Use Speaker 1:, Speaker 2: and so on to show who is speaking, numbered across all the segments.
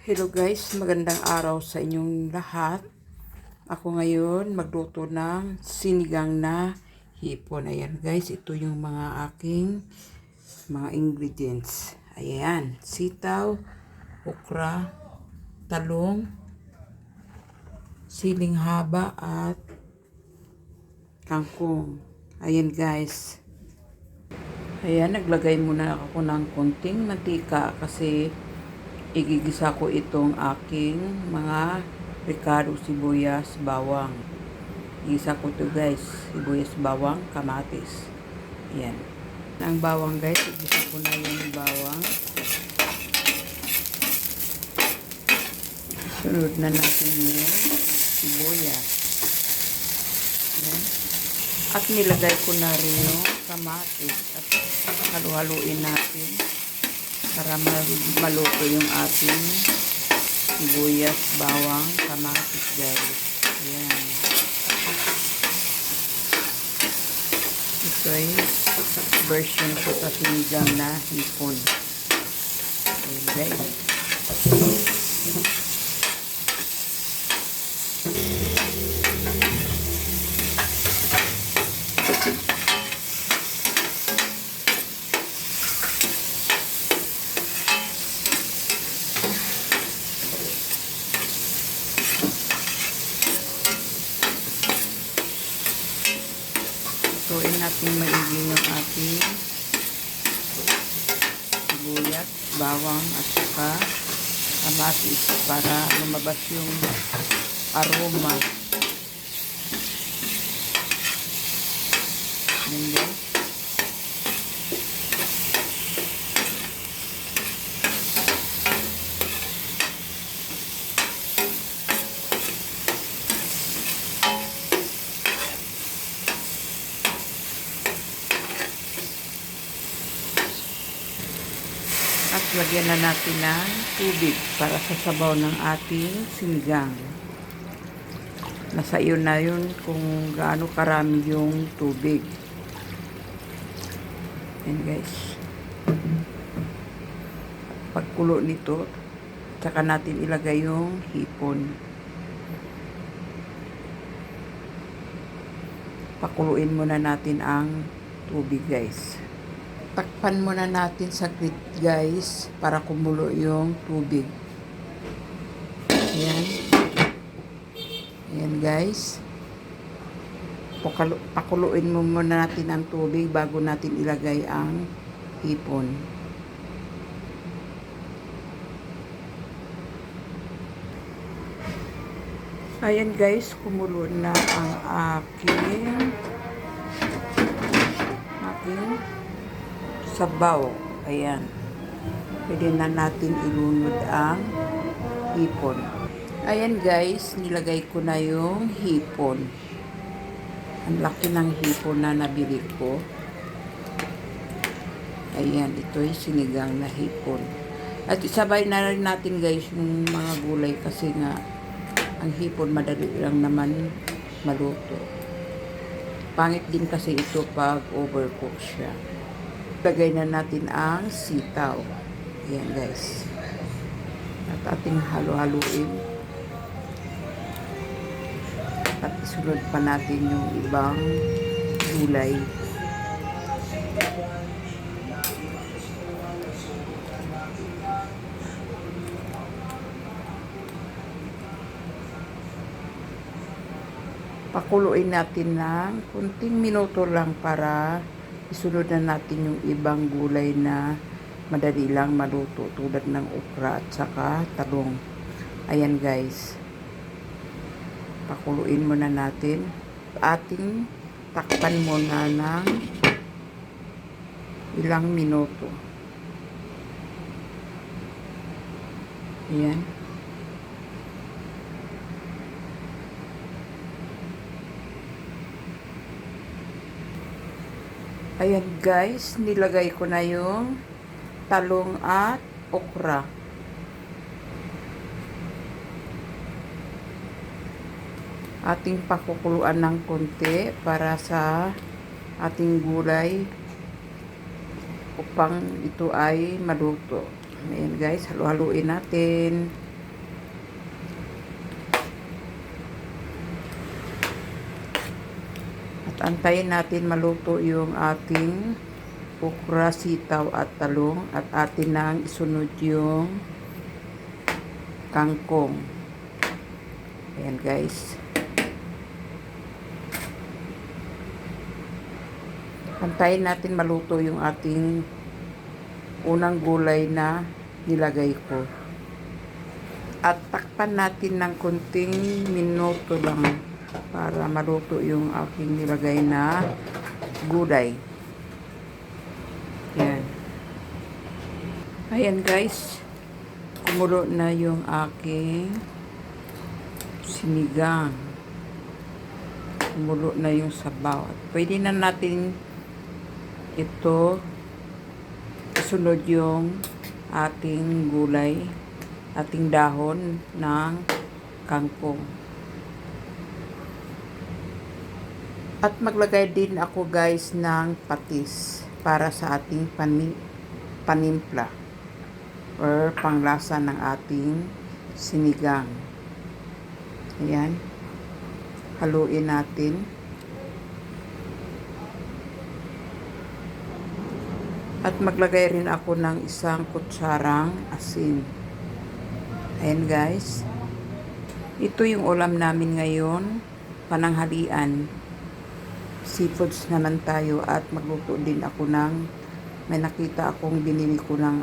Speaker 1: Hello guys, magandang araw sa inyong lahat. Ako ngayon magluto ng sinigang na hipon. Ayan guys, ito yung mga aking mga ingredients. Ayan, sitaw, okra, talong, siling haba at kangkong. Ayan guys. Ayan, naglagay muna ako ng konting mantika kasi igigisa ko itong aking mga ricado, sibuyas, bawang. Igisa ko to guys, sibuyas, bawang, kamatis. Ayan. Ang bawang guys, igisa ko na yung bawang. Sunod na natin yung sibuyas. Ayan. At nilagay ko na rin yung kamatis at halu-haluin natin para maluto yung ating sibuyas, bawang, kamatis guys. Ayan. Ito ay version ko sa sinigang na hipon. Ayan guys. Lutuin natin maigi yung ating sibuyas, bawang at saka kamatis para lumabas yung aroma. Ayan guys. At lagyan na natin ng tubig para sa sabaw ng ating sinigang. Nasa iyo na yun kung gaano karami yung tubig. Ayan guys. Pagkulo nito, tsaka natin ilagay yung hipon. Pakuluin muna natin ang tubig guys. Takpan muna natin saglit guys para kumulo yung tubig. Ayan. Ayan guys. Pakuluin mo muna natin ang tubig bago natin ilagay ang hipon. Ayan guys, kumulo na ang aking sabaw. Ayan. Pwede na natin ilunod ang hipon. Ayan guys, nilagay ko na yung hipon. Ang laki ng hipon na nabili ko. Ayan, ito ay sinigang na hipon. At isabay na rin natin guys yung mga gulay kasi nga ang hipon madali lang naman maluto. Pangit din kasi ito pag overcook siya. Lagay na natin ang sitaw. Ayan guys. At ating halo-haluin. At isunod pa natin yung ibang gulay. Pakuluin natin ng kunting minuto lang para isunod na natin yung ibang gulay na madali lang maluto tulad ng okra at saka talong. Ayan guys. Pakuluin muna natin. Ating takpan muna ng ilang minuto. Ayan. Ayan guys, nilagay ko na yung talong at okra. Ating pakukuluan ng konti para sa ating gulay upang ito ay maluto. Ayan guys, halu-haluin natin. Antayin natin maluto yung ating okra, sitaw at talong at atin nang isunod yung kangkong. Ayan guys. Antayin natin maluto yung ating unang gulay na nilagay ko. At takpan natin ng kunting minuto lang para maluto yung aking nilagay na gulay. Yan. Ayan guys. Kumulo na yung aking sinigang. Kumulo na yung sabaw. At pwede na natin ito sunod yung ating gulay, ating dahon ng kangkong. At maglagay din ako guys ng patis para sa ating panimpla or panglasa ng ating sinigang. Ayan. Haluin natin. At maglagay rin ako ng isang kutsarang asin. Ayan guys. Ito yung ulam namin ngayon. Pananghalian. Seafoods naman tayo at magluto din ako ng may nakita akong binili ko ng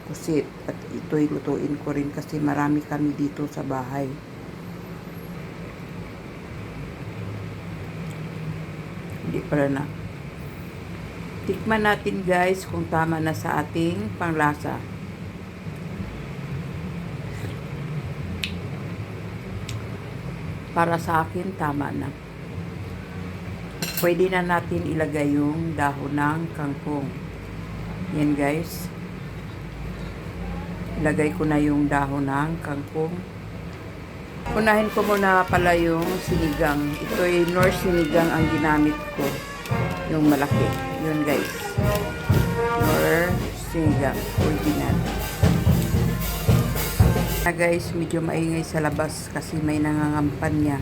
Speaker 1: pusit. At ito'y lutuin ko rin kasi marami kami dito sa bahay. Hindi pala na. Tikman natin guys kung tama na sa ating panglasa. Para sa akin, tama na. Pwede na natin ilagay yung dahon ng kangkong. Yan guys. Ilagay ko na yung dahon ng kangkong. Unahin ko muna pala yung sinigang. Ito'y Knorr sinigang ang ginamit ko. Yung malaki. Yun guys. Knorr sinigang. Original. Na guys, medyo maingay sa labas kasi may nangangampan niya.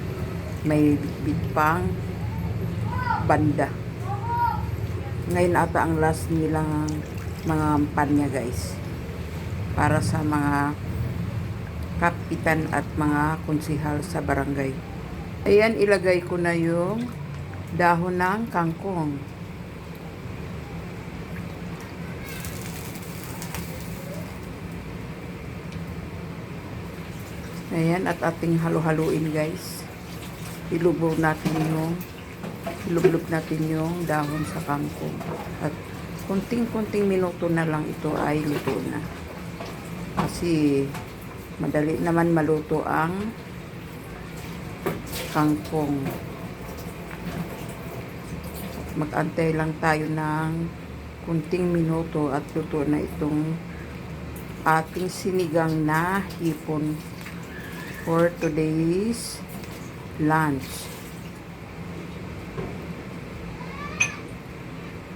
Speaker 1: May bitbit pang banda. Ngayon ata ang last nilang mga ampan niya guys. Para sa mga kapitan at mga konsihal sa barangay. Ayan, ilagay ko na yung dahon ng kangkong. Ayan, at ating halo-haluin guys. Ilubog natin yung dahon sa kangkong. At kunting-kunting minuto na lang ito ay luto na. Kasi madali naman maluto ang kangkong. Mag-antay lang tayo ng kunting minuto at luto na itong ating sinigang na hipon for today's lunch.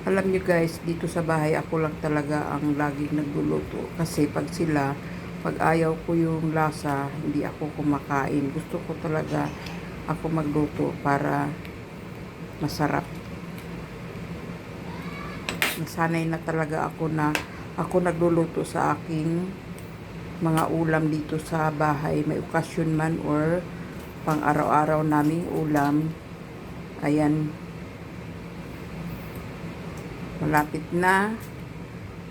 Speaker 1: Alam nyo guys, dito sa bahay ako lang talaga ang laging nagluluto. Kasi pag ayaw ko yung lasa, hindi ako kumakain. Gusto ko talaga ako magluto para masarap. Nasanay na talaga ako na ako nagluluto sa aking mga ulam dito sa bahay. May okasyon man or pang araw-araw naming ulam. Ayan. Malapit na.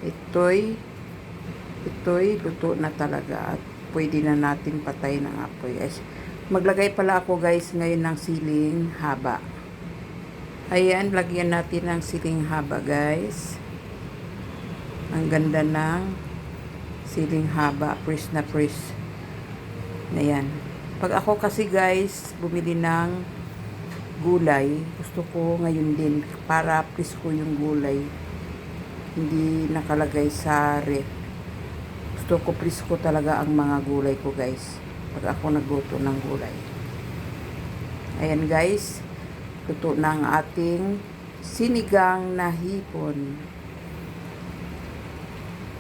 Speaker 1: Ito'y luto na talaga at pwede na natin patay ng apoy. Maglagay pala ako guys ngayon ng siling haba. Ayan, lagyan natin ng siling haba guys. Ang ganda ng siling haba, press na press. Ayan. Pag ako kasi guys, bumili ng gulay, gusto ko ngayon din para press ko yung gulay. Hindi nakalagay sa ref. Gusto ko press ko talaga ang mga gulay ko guys. Pag ako nagluto ng gulay. Ayan guys, luto na ang ating sinigang na hipon.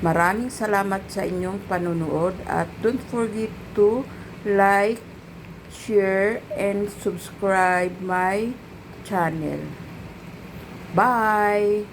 Speaker 1: Maraming salamat sa inyong panunood at don't forget to like, share, and subscribe my channel. Bye!